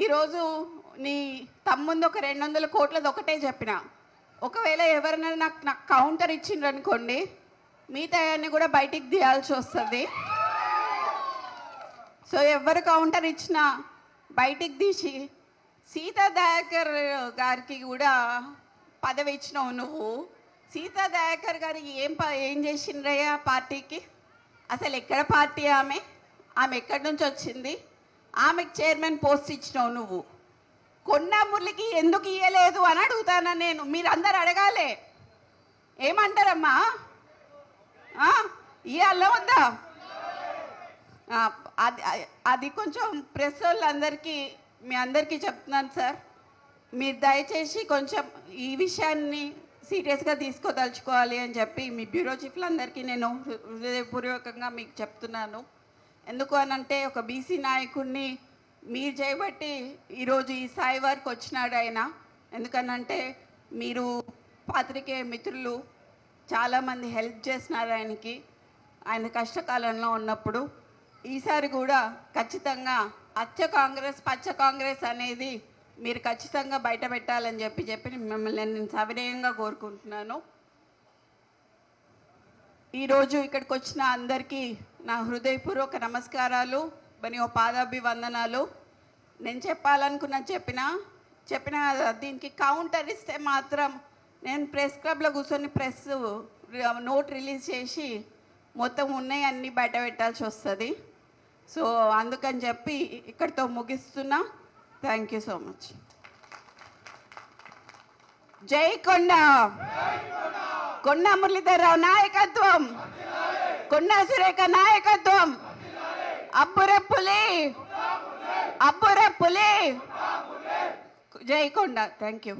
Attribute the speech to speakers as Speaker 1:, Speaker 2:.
Speaker 1: ఈరోజు నీ తమ్ముంది ఒక 200 కోట్లది ఒకటే చెప్పిన. ఒకవేళ ఎవరైనా నాకు కౌంటర్ ఇచ్చిండ్రు అనుకోండి, మిగతా అన్ని కూడా బయటికి తీయాల్సి వస్తుంది. సో ఎవరు కౌంటర్ ఇచ్చినా బయటికి తీసి సీతా దయాకర్ గారికి కూడా పదవి ఇచ్చినావు నువ్వు. సీతా దయాకర్ గారు ఏం చేసిండ్రయ్యా పార్టీకి? అసలు ఎక్కడ పార్టీ ఆమె ఎక్కడి నుంచి వచ్చింది? ఆమెకు చైర్మన్ పోస్ట్ ఇచ్చినావు నువ్వు. కొండా మురళికి ఎందుకు ఇయ్యలేదు అని అడుగుతానా నేను. మీరందరూ అడగాలి. ఏమంటారమ్మా? ఇయ్యాలా వద్దా? అది కొంచెం ప్రెస్ వాళ్ళందరికీ మీ అందరికీ చెప్తున్నాను సార్, మీరు దయచేసి కొంచెం ఈ విషయాన్ని సీరియస్గా తీసుకోదలుచుకోవాలి అని చెప్పి మీ బ్యూరో చీఫ్లందరికీ నేను హృదయపూర్వకంగా మీకు చెప్తున్నాను. ఎందుకు అనంటే ఒక బీసీ నాయకుడిని మీరు చేయబట్టి ఈరోజు ఈ స్థాయి వరకు వచ్చినాడు ఆయన. ఎందుకనంటే మీరు పాత్రికేయ మిత్రులు చాలామంది హెల్ప్ చేసినారు ఆయనకి, ఆయన కష్టకాలంలో ఉన్నప్పుడు. ఈసారి కూడా ఖచ్చితంగా అచ్చ కాంగ్రెస్ పచ్చ కాంగ్రెస్ అనేది మీరు ఖచ్చితంగా బయట పెట్టాలని చెప్పి మిమ్మల్ని నేను సవినయంగా కోరుకుంటున్నాను. ఈరోజు ఇక్కడికి వచ్చిన అందరికీ నా హృదయపూర్వక నమస్కారాలు మరియు పాదాభివందనాలు. నేను చెప్పిన దీనికి కౌంటర్ ఇస్తే మాత్రం నేను ప్రెస్ క్లబ్లో కూర్చొని ప్రెస్ నోట్ రిలీజ్ చేసి మొత్తం ఉన్నాయి అన్నీ బయట పెట్టాల్సి వస్తుంది. సో అందుకని చెప్పి ఇక్కడితో ముగిస్తున్నా. Thank you so much. జై కొండా, కొండా మురళీధరరావు నాయకత్వం, కొండా సురేఖ నాయకత్వం, అబ్బుర పులి, జై కొండా. Thank you.